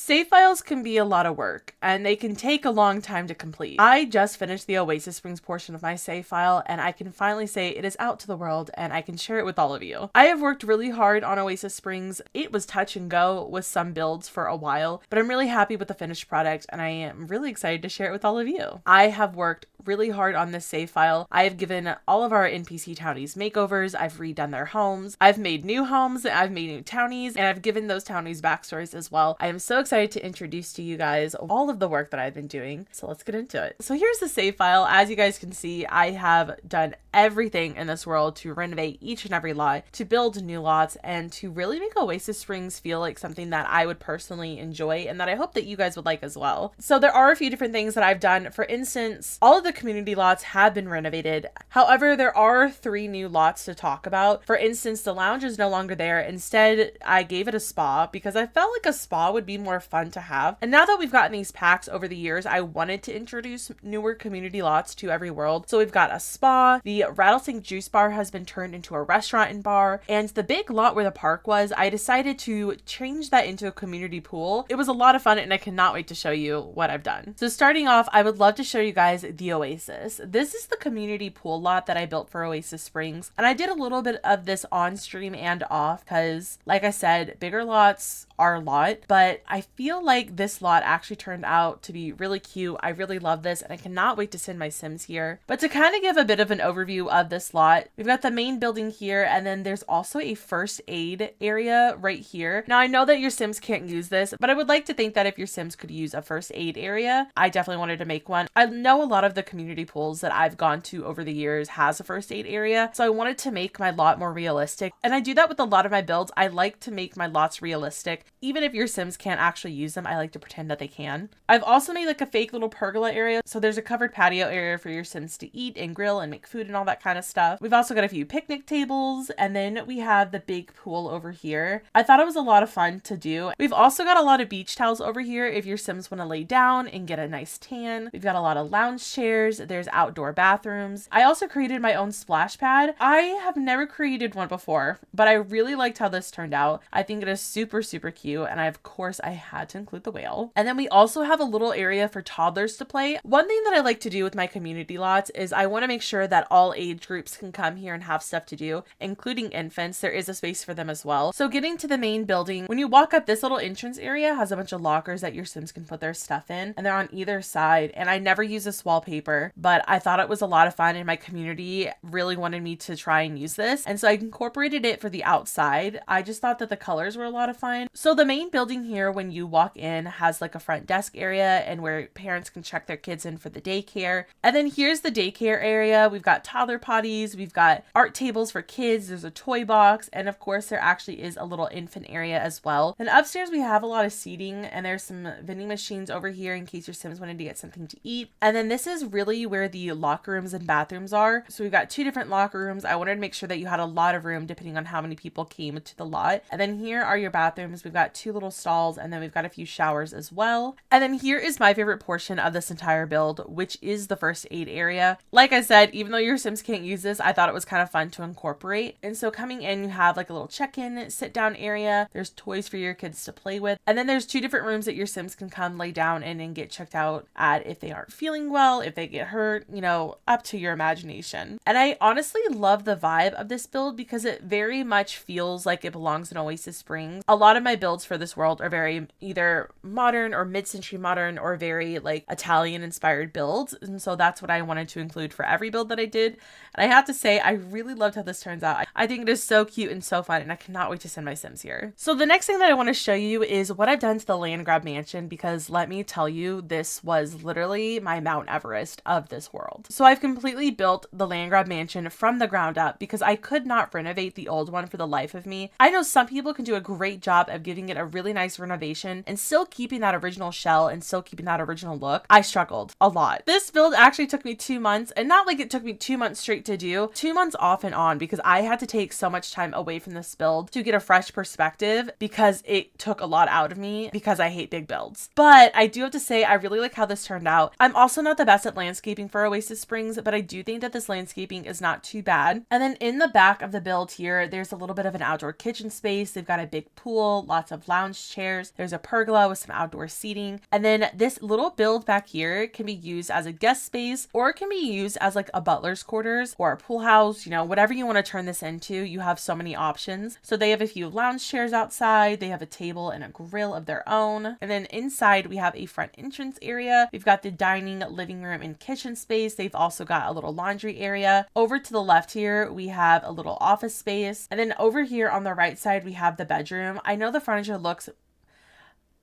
Save files can be a lot of work, and they can take a long time to complete. I just finished the Oasis Springs portion of my save file, and I can finally say it is out to the world, and I can share it with all of you. I have worked really hard on Oasis Springs. It was touch and go with some builds for a while, but I'm really happy with the finished product, and I am really excited to share it with all of you. I have worked really hard on this save file. I have given all of our NPC townies makeovers. I've redone their homes. I've made new homes. I've made new townies, and I've given those townies backstories as well. I am so excited to introduce to you guys all of the work that I've been doing. So let's get into it. So here's the save file. As you guys can see, I have done everything in this world to renovate each and every lot, to build new lots, and to really make Oasis Springs feel like something that I would personally enjoy and that I hope that you guys would like as well. So there are a few different things that I've done. For instance, all of the community lots have been renovated. However, there are 3 new lots to talk about. For instance, the lounge is no longer there. Instead, I gave it a spa because I felt like a spa would be more fun to have. And now that we've gotten these packs over the years, I wanted to introduce newer community lots to every world. So we've got a spa, the Rattlesnake Juice Bar has been turned into a restaurant and bar, and the big lot where the park was, I decided to change that into a community pool. It was a lot of fun, and I cannot wait to show you what I've done. So starting off, I would love to show you guys the Oasis. This is the community pool lot that I built for Oasis Springs, and I did a little bit of this on stream and off because, like I said, bigger lots are a lot, but I feel like this lot actually turned out to be really cute. I really love this, and I cannot wait to send my Sims here. But to kind of give a bit of an overview of this lot, we've got the main building here, and then there's also a first aid area right here. Now, I know that your Sims can't use this, but I would like to think that if your Sims could use a first aid area, I definitely wanted to make one. I know a lot of the community pools that I've gone to over the years has a first aid area, so I wanted to make my lot more realistic, and I do that with a lot of my builds. I like to make my lots realistic. Even if your Sims can't actually use them, I like to pretend that they can. I've also made like a fake little pergola area, so there's a covered patio area for your Sims to eat and grill and make food and all that kind of stuff. We've also got a few picnic tables, and then we have the big pool over here. I thought it was a lot of fun to do. We've also got a lot of beach towels over here if your Sims want to lay down and get a nice tan. We've got a lot of lounge chairs. There's outdoor bathrooms. I also created my own splash pad. I have never created one before, but I really liked how this turned out. I think it is super, super cute, and of course I had to include the whale. And then we also have a little area for toddlers to play. One thing that I like to do with my community lots is I want to make sure that all age groups can come here and have stuff to do, including infants. There is a space for them as well. So getting to the main building, when you walk up, this little entrance area has a bunch of lockers that your Sims can put their stuff in, and they're on either side. And I never use this wallpaper, but I thought it was a lot of fun, and my community really wanted me to try and use this, and so I incorporated it for the outside. I just thought that the colors were a lot of fun. So the main building here, when you walk in, has like a front desk area and where parents can check their kids in for the daycare. And then here's the daycare area. We've got toddler potties, we've got art tables for kids, there's a toy box, and of course there actually is a little infant area as well. And upstairs we have a lot of seating, and there's some vending machines over here in case your Sims wanted to get something to eat. And then this is really where the locker rooms and bathrooms are. So we've got 2 different locker rooms. I wanted to make sure that you had a lot of room depending on how many people came to the lot. And then here are your bathrooms. We've got 2 little stalls, and then we've got a few showers as well. And then here is my favorite portion of this entire build, which is the first aid area. Like I said, even though your Sims can't use this, I thought it was kind of fun to incorporate. And so coming in, you have like a little check-in, sit-down area. There's toys for your kids to play with. And then there's 2 different rooms that your Sims can come lay down in and get checked out at if they aren't feeling well, if they get hurt, you know, up to your imagination. And I honestly love the vibe of this build because it very much feels like it belongs in Oasis Springs. A lot of my builds for this world are very either modern or mid-century modern or very like Italian inspired builds, and so that's what I wanted to include for every build that I did. And I have to say, I really loved how this turns out. I think it is so cute and so fun, and I cannot wait to send my Sims here. So the next thing that I want to show you is what I've done to the land grab mansion, because let me tell you, this was literally my Mount Everest of this world. So I've completely built the land grab mansion from the ground up because I could not renovate the old one for the life of me. I know some people can do a great job of giving it a really nice renovation and still keeping that original shell and still keeping that original look. I struggled a lot. This build actually took me 2 months, and not like it took me 2 months straight to do, 2 months off and on, because I had to take so much time away from this build to get a fresh perspective because it took a lot out of me because I hate big builds. But I do have to say, I really like how this turned out. I'm also not the best at landscaping for Oasis Springs, but I do think that this landscaping is not too bad. And then in the back of the build here, there's a little bit of an outdoor kitchen space. They've got a big pool, lots of lounge chairs. There's a pergola with some outdoor seating. And then this little build back here can be used as a guest space, or it can be used as like a butler's quarters or a pool house, you know, whatever you want to turn this into. You have so many options. So they have a few lounge chairs outside. They have a table and a grill of their own. And then inside we have a front entrance area. We've got the dining, living room, and kitchen space. They've also got a little laundry area. Over to the left here, we have a little office space. And then over here on the right side, we have the bedroom. I know the furniture looks,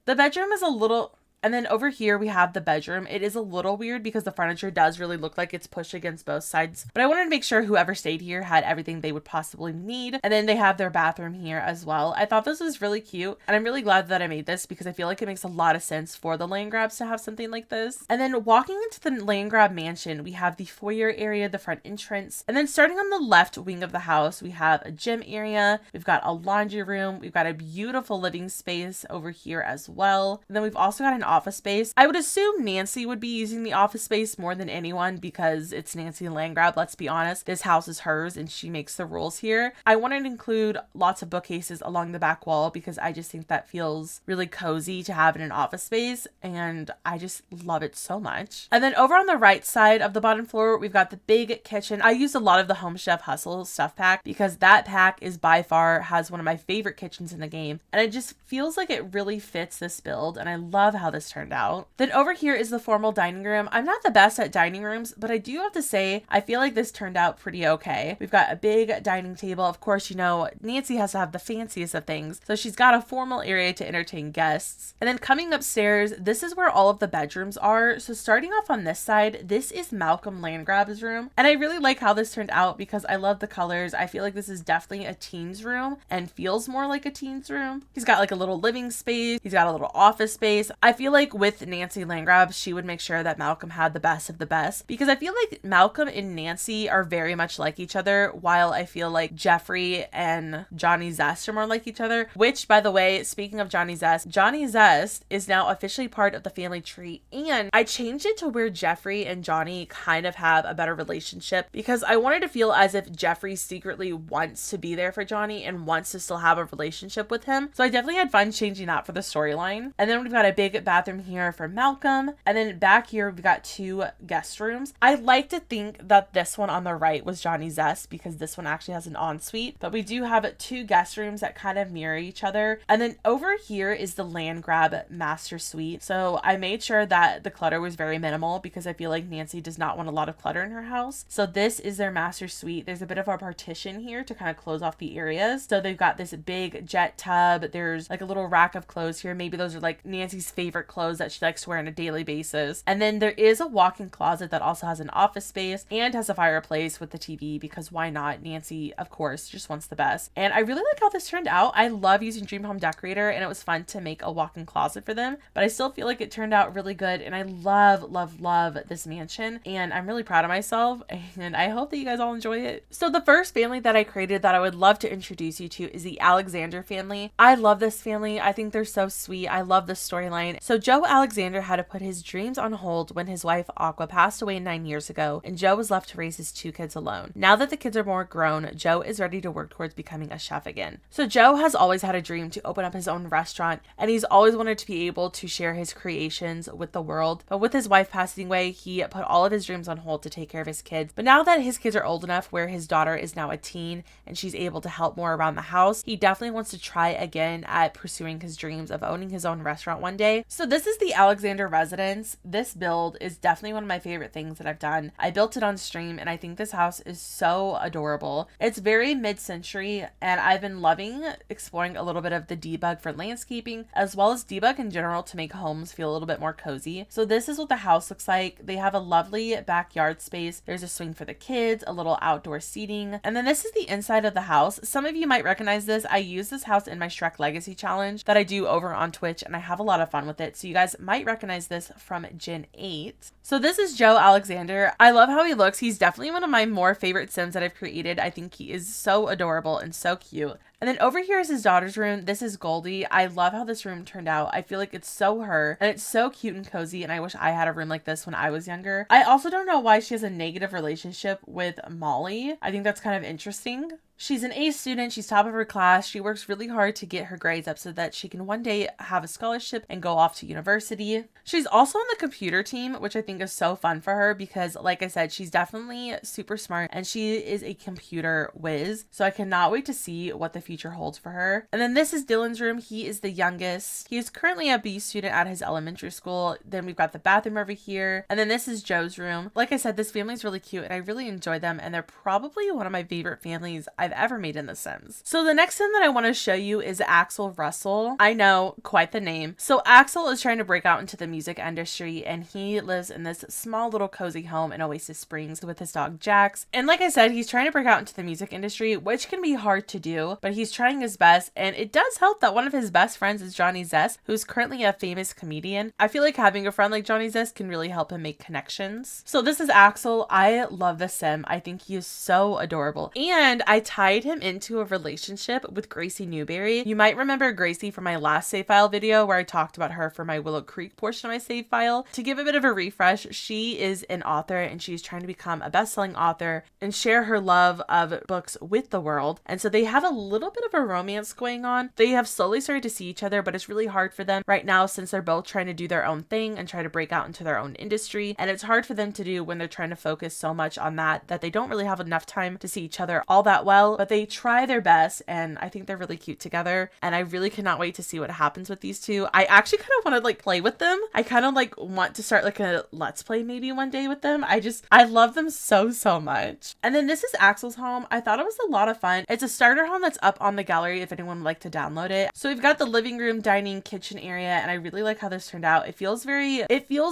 the bedroom is a little, and then over here we have the bedroom. It is a little weird because the furniture does really look like it's pushed against both sides, but I wanted to make sure whoever stayed here had everything they would possibly need. And then they have their bathroom here as well. I thought this was really cute, and I'm really glad that I made this because I feel like it makes a lot of sense for the land grabs to have something like this. And then walking into the land grab mansion, we have the foyer area, the front entrance, and then starting on the left wing of the house, we have a gym area. We've got a laundry room. We've got a beautiful living space over here as well. And then we've also got an office space. I would assume Nancy would be using the office space more than anyone because it's Nancy land grab. Let's be honest, this house is hers and she makes the rules here. I wanted to include lots of bookcases along the back wall because I just think that feels really cozy to have in an office space, and I just love it so much. And then over on the right side of the bottom floor, we've got the big kitchen. I used a lot of the Home Chef Hustle stuff pack because that pack is by far has one of my favorite kitchens in the game, and it just feels like it really fits this build, and I love how this turned out. Then over here is the formal dining room. I'm not the best at dining rooms, but I do have to say I feel like this turned out pretty okay. We've got a big dining table. Of course, you know, Nancy has to have the fanciest of things, so she's got a formal area to entertain guests. And then coming upstairs, this is where all of the bedrooms are. So starting off on this side, this is Malcolm Landgrab's room, and I really like how this turned out because I love the colors. I feel like this is definitely a teen's room and feels more like a teen's room. He's got like a little living space. He's got a little office space. I feel like with Nancy Landgrab, she would make sure that Malcolm had the best of the best because I feel like Malcolm and Nancy are very much like each other, while I feel like Jeffrey and Johnny Zest are more like each other, which, by the way, speaking of Johnny Zest is now officially part of the family tree, and I changed it to where Jeffrey and Johnny kind of have a better relationship because I wanted to feel as if Jeffrey secretly wants to be there for Johnny and wants to still have a relationship with him. So I definitely had fun changing that for the storyline. And then we've got a big bathroom here for Malcolm, and then back here we've got two guest rooms. I like to think that this one on the right was Johnny Zest because this one actually has an ensuite, but we do have two guest rooms that kind of mirror each other. And then over here is the land grab master suite. So I made sure that the clutter was very minimal because I feel like Nancy does not want a lot of clutter in her house. So this is their master suite. There's a bit of a partition here to kind of close off the areas. So they've got this big jet tub. There's like a little rack of clothes here. Maybe those are like Nancy's favorite clothes that she likes to wear on a daily basis. And then there is a walk-in closet that also has an office space and has a fireplace with the TV because why not? Nancy, of course, just wants the best. And I really like how this turned out. I love using Dream Home Decorator, and it was fun to make a walk-in closet for them, but I still feel like it turned out really good, and I love this mansion, and I'm really proud of myself, and I hope that you guys all enjoy it. So the first family that I created that I would love to introduce you to is the Alexander family. I love this family. I think they're so sweet. I love the storyline. So Joe Alexander had to put his dreams on hold when his wife Aqua passed away 9 years ago, and Joe was left to raise his two kids alone. Now that the kids are more grown, Joe is ready to work towards becoming a chef again. So Joe has always had a dream to open up his own restaurant, and he's always wanted to be able to share his creations with the world. But with his wife passing away, he put all of his dreams on hold to take care of his kids. But now that his kids are old enough where his daughter is now a teen and she's able to help more around the house, he definitely wants to try again at pursuing his dreams of owning his own restaurant one day. So this is the Alexander residence. This build is definitely one of my favorite things that I've done. I built it on stream, and I think this house is so adorable. It's very mid-century, and I've been loving exploring a little bit of the debug for landscaping as well as debug in general to make homes feel a little bit more cozy. So this is what the house looks like. They have a lovely backyard space. There's a swing for the kids, a little outdoor seating, and then this is the inside of the house. Some of you might recognize this. I use this house in my Shrek Legacy challenge that I do over on Twitch, and I have a lot of fun with it. So you guys might recognize this from Gen 8. So this is Joe Alexander. I love how he looks. He's definitely one of my more favorite Sims that I've created. I think he is so adorable and so cute. And then over here is his daughter's room. This is Goldie. I love how this room turned out. I feel like it's so her, and it's so cute and cozy, and I wish I had a room like this when I was younger. I also don't know why she has a negative relationship with Molly. I think that's kind of interesting. She's an A student. She's top of her class. She works really hard to get her grades up so that she can one day have a scholarship and go off to university. She's also on the computer team, which I think is so fun for her because, like I said, she's definitely super smart and she is a computer whiz. So I cannot wait to see what the future holds for her. And then this is Dylan's room. He is the youngest. He is currently a B student at his elementary school. Then we've got the bathroom over here. And then this is Joe's room. Like I said, this family is really cute and I really enjoy them. And they're probably one of my favorite families I've ever made in The Sims. So the next sim that I want to show you is Axel Russell. I know, quite the name. So Axel is trying to break out into the music industry and he lives in this small little cozy home in Oasis Springs with his dog Jax. And like I said, he's trying to break out into the music industry, which can be hard to do, but he's trying his best. And it does help that one of his best friends is Johnny Zest, who's currently a famous comedian. I feel like having a friend like Johnny Zest can really help him make connections. So this is Axel. I love this sim. I think he is so adorable. And I tied him into a relationship with Gracie Newberry. You might remember Gracie from my last save file video where I talked about her for my Willow Creek portion of my save file. To give a bit of a refresh, she is an author and she's trying to become a best-selling author and share her love of books with the world. And so they have a little bit of a romance going on. They have slowly started to see each other, but it's really hard for them right now since they're both trying to do their own thing and try to break out into their own industry. And it's hard for them to do when they're trying to focus so much on that they don't really have enough time to see each other all that well, but they try their best and I think they're really cute together. And I really cannot wait to see what happens with these two. I actually kind of want to like play with them. I kind of like want to start like a let's play maybe one day with them. I love them so much. And then this is Axel's home. I thought it was a lot of fun. It's a starter home that's up on the gallery if anyone would like to download it. So we've got the living room, dining, kitchen area, and I really like how this turned out. It feels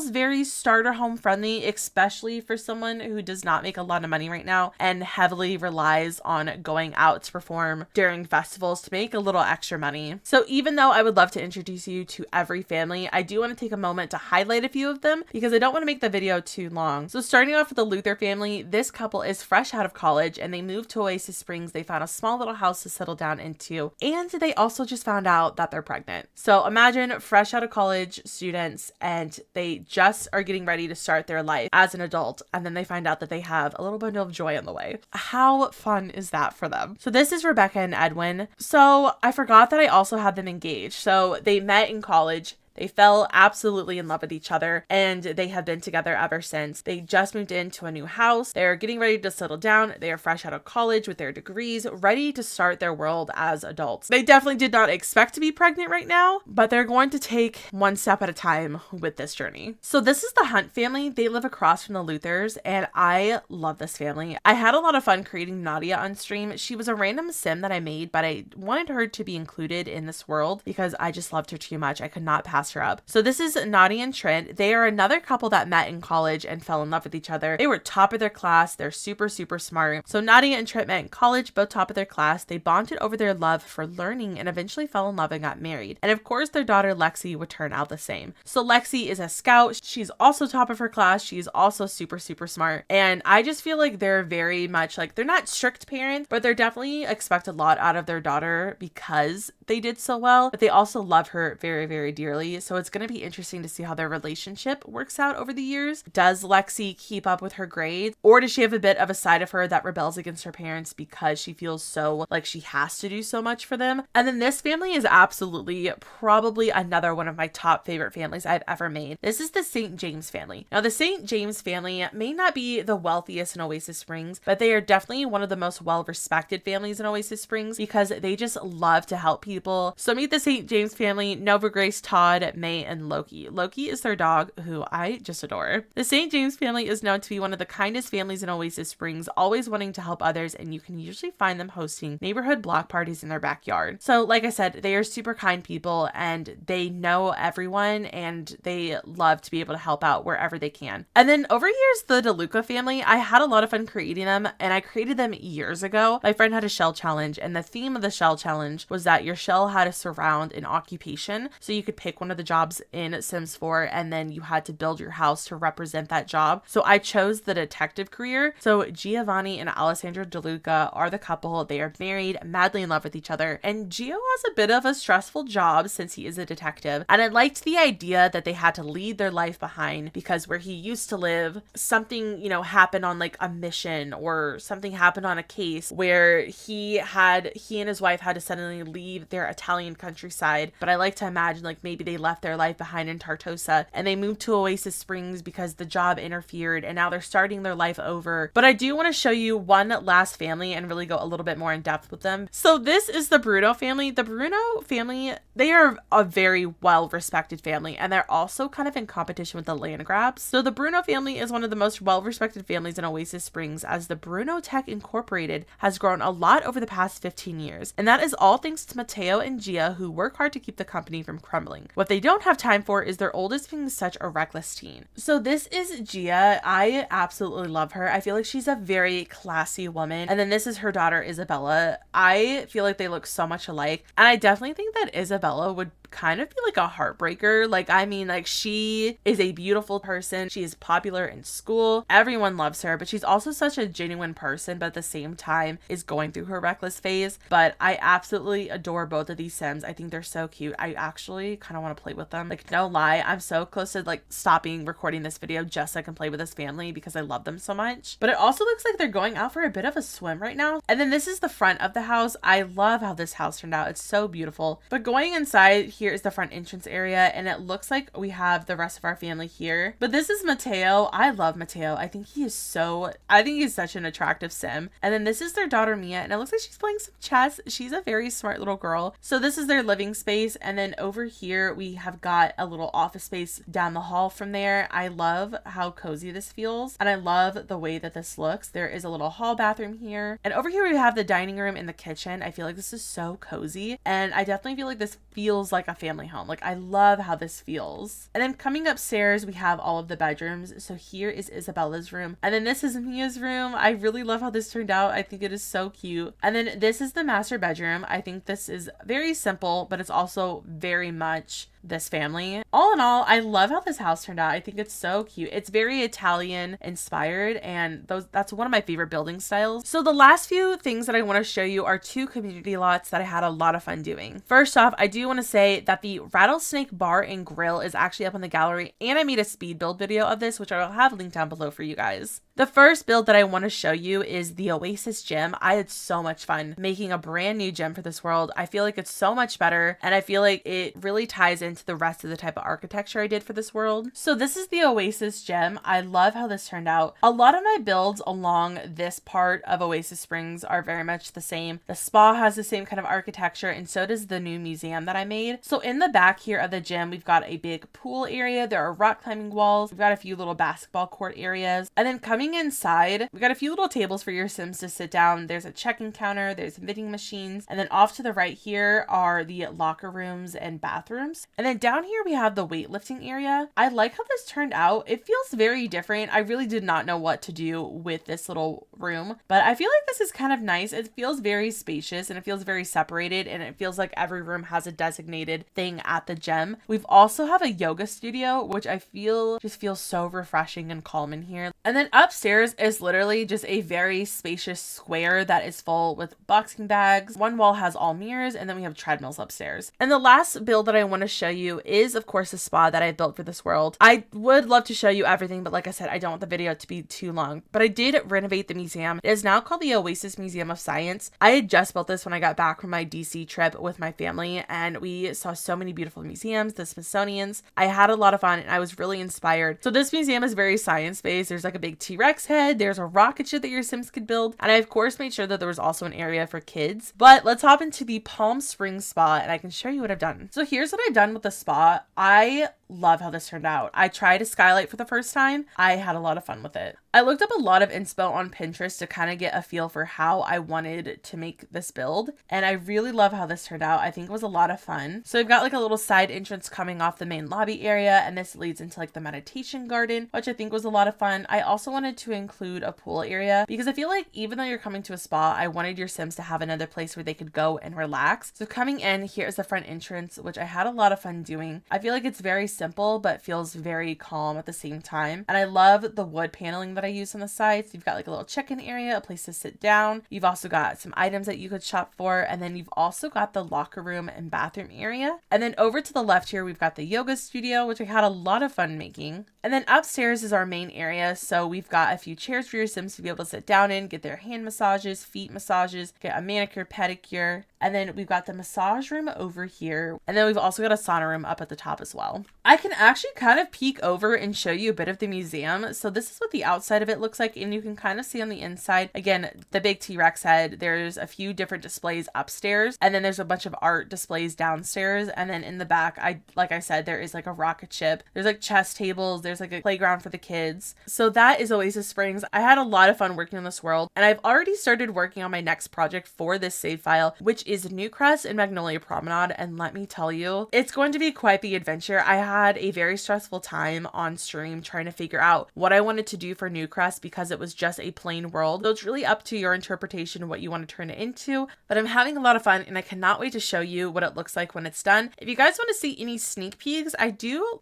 very starter home friendly, especially for someone who does not make a lot of money right now and heavily relies on going out to perform during festivals to make a little extra money. So even though I would love to introduce you to every family, I do want to take a moment to highlight a few of them because I don't want to make the video too long. So starting off with the Luther family, this couple is fresh out of college and they moved to Oasis Springs. They found a small little house to settle down into, and they also just found out that they're pregnant. So imagine fresh out of college students and they just are getting ready to start their life as an adult, and then they find out that they have a little bundle of joy on the way. How fun is that for them? So this is Rebecca and Edwin. So I forgot that I also had them engaged. So they met in college. They fell absolutely in love with each other and they have been together ever since. They just moved into a new house. They're getting ready to settle down. They are fresh out of college with their degrees, ready to start their world as adults. They definitely did not expect to be pregnant right now, but they're going to take one step at a time with this journey. So this is the Hunt family. They live across from the Luthers and I love this family. I had a lot of fun creating Nadia on stream. She was a random sim that I made, but I wanted her to be included in this world because I just loved her too much. I could not pass her up. So this is Nadia and Trent. They are another couple that met in college and fell in love with each other. They were top of their class. They're super smart. So Nadia and Trent met in college, both top of their class. They bonded over their love for learning and eventually fell in love and got married. And of course, their daughter Lexi would turn out the same. So Lexi is a scout. She's also top of her class. She's also super smart. And I just feel like they're very much like, they're not strict parents, but they're definitely expect a lot out of their daughter because they did so well, but they also love her very dearly. So it's going to be interesting to see how their relationship works out over the years. Does Lexi keep up with her grades, or does she have a bit of a side of her that rebels against her parents because she feels so like she has to do so much for them? And then this family is absolutely probably another one of my top favorite families I've ever made. This is the St. James family. Now the St. James family may not be the wealthiest in Oasis Springs, but they are definitely one of the most well-respected families in Oasis Springs because they just love to help people. So meet the St. James family: Nova, Grace, Todd, May, and Loki. Loki is their dog, who I just adore. The St. James family is known to be one of the kindest families in Oasis Springs, always wanting to help others, and you can usually find them hosting neighborhood block parties in their backyard. So like I said, they are super kind people and they know everyone and they love to be able to help out wherever they can. And then over here is the DeLuca family. I had a lot of fun creating them and I created them years ago. My friend had a shell challenge and the theme of the shell challenge was that your shell had to surround an occupation. So you could pick one one of the jobs in Sims 4, and then you had to build your house to represent that job. So I chose the detective career. So Giovanni and Alessandra DeLuca are the couple. They are married, madly in love with each other, and Gio has a bit of a stressful job since he is a detective. And I liked the idea that they had to leave their life behind because where he used to live, something, happened on like a mission or something happened on a case where he and his wife had to suddenly leave their Italian countryside. But I like to imagine like maybe they left their life behind in Tartosa and they moved to Oasis Springs because the job interfered and now they're starting their life over. But I do want to show you one last family and really go a little bit more in depth with them. So this is the Bruno family. The Bruno family, they are a very well-respected family, and they're also kind of in competition with the Landgrabs. So the Bruno family is one of the most well-respected families in Oasis Springs, as the Bruno Tech Incorporated has grown a lot over the past 15 years. And that is all thanks to Matteo and Gia, who work hard to keep the company from crumbling. What they don't have time for is their oldest being such a reckless teen. So this is Gia. I absolutely love her. I feel like she's a very classy woman. And then this is her daughter, Isabella. I feel like they look so much alike. And I definitely think that Isabella would kind of be like a heartbreaker. Like she is a beautiful person. She is popular in school. Everyone loves her, but she's also such a genuine person, but at the same time is going through her reckless phase. But I absolutely adore both of these Sims. I think they're so cute. I actually kind of want to play with them. Like, no lie, I'm so close to like stopping recording this video just so I can play with this family because I love them so much. But it also looks like they're going out for a bit of a swim right now. And then this is the front of the house. I love how this house turned out. It's so beautiful. But going inside, here is the front entrance area, and it looks like we have the rest of our family here. But this is Matteo. I love Matteo. I think he's such an attractive Sim. And then this is their daughter Mia, and it looks like she's playing some chess. She's a very smart little girl. So this is their living space, and then over here we have got a little office space down the hall from there. I love how cozy this feels, and I love the way that this looks. There is a little hall bathroom here, and over here we have the dining room and the kitchen. I feel like this is so cozy, and I definitely feel like this feels like a family home. Like, I love how this feels. And then coming upstairs, we have all of the bedrooms. So here is Isabella's room, and then this is Mia's room. I really love how this turned out. I think it is so cute. And then this is the master bedroom. I think this is very simple, but it's also very much this family. All in all, I love how this house turned out. I think it's so cute. It's very Italian inspired, and that's one of my favorite building styles. So the last few things that I want to show you are two community lots that I had a lot of fun doing. First off, I do want to say that the Rattlesnake Bar and Grill is actually up on the gallery, and I made a speed build video of this, which I will have linked down below for you guys. The first build that I want to show you is the Oasis Gym. I had so much fun making a brand new gym for this world. I feel like it's so much better, and I feel like it really ties into the rest of the type of architecture I did for this world. So this is the Oasis Gym. I love how this turned out. A lot of my builds along this part of Oasis Springs are very much the same. The spa has the same kind of architecture, and so does the new museum that I made. So in the back here of the gym, we've got a big pool area. There are rock climbing walls. We've got a few little basketball court areas. And then coming inside, we've got a few little tables for your Sims to sit down. There's a check-in counter. There's vending machines. And then off to the right here are the locker rooms and bathrooms. And then down here we have the weightlifting area. I like how this turned out. It feels very different. I really did not know what to do with this little room, but I feel like this is kind of nice. It feels very spacious and it feels very separated, and it feels like every room has a designated thing at the gym. We've also have a yoga studio, which I feel just feels so refreshing and calm in here. And then upstairs is literally just a very spacious square that is full with boxing bags. One wall has all mirrors, and then we have treadmills upstairs. And the last build that I want to show you is, of course, the spa that I built for this world. I would love to show you everything, but like I said, I don't want the video to be too long. But I did renovate the museum. It is now called the Oasis Museum of Science. I had just built this when I got back from my DC trip with my family, and we saw so many beautiful museums, the Smithsonian's. I had a lot of fun, and I was really inspired. So this museum is very science-based. There's like a big T-Rex head. There's a rocket ship that your Sims could build. And I, of course, made sure that there was also an area for kids. But let's hop into the Palm Springs spa, and I can show you what I've done. So here's what I've done with the spa. I love how this turned out. I tried a skylight for the first time. I had a lot of fun with it. I looked up a lot of inspo on Pinterest to kind of get a feel for how I wanted to make this build, and I really love how this turned out. I think it was a lot of fun. So we've got like a little side entrance coming off the main lobby area, and this leads into like the meditation garden, which I think was a lot of fun. I also wanted to include a pool area because I feel like even though you're coming to a spa, I wanted your Sims to have another place where they could go and relax. So coming in, here is the front entrance, which I had a lot of fun doing. I feel like it's very simple, but feels very calm at the same time. And I love the wood paneling that I used on the sides. You've got like a little check-in area, a place to sit down. You've also got some items that you could shop for. And then you've also got the locker room and bathroom area. And then over to the left here, we've got the yoga studio, which I had a lot of fun making. And then upstairs is our main area. So we've got a few chairs for your Sims to be able to sit down in, get their hand massages, feet massages, get a manicure, pedicure. And then we've got the massage room over here. And then we've also got a sauna room up at the top as well. I can actually kind of peek over and show you a bit of the museum. So this is what the outside of it looks like. And you can kind of see on the inside, again, the big T-Rex head. There's a few different displays upstairs. And then there's a bunch of art displays downstairs. And then in the back, like I said, there is like a rocket ship. There's like chess tables. There's like a playground for the kids. So that is Oasis Springs. I had a lot of fun working on this world. And I've already started working on my next project for this save file, which is Newcrest and Magnolia Promenade. And let me tell you, it's going to be quite the adventure. I had a very stressful time on stream trying to figure out what I wanted to do for Newcrest because it was just a plain world. So it's really up to your interpretation what you want to turn it into, but I'm having a lot of fun and I cannot wait to show you what it looks like when it's done. If you guys want to see any sneak peeks, I do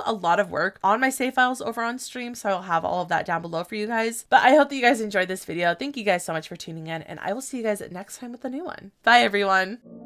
a lot of work on my save files over on stream, so I'll have all of that down below for you guys. But I hope that you guys enjoyed this video. Thank you guys so much for tuning in, and I will see you guys next time with a new one. Bye everyone.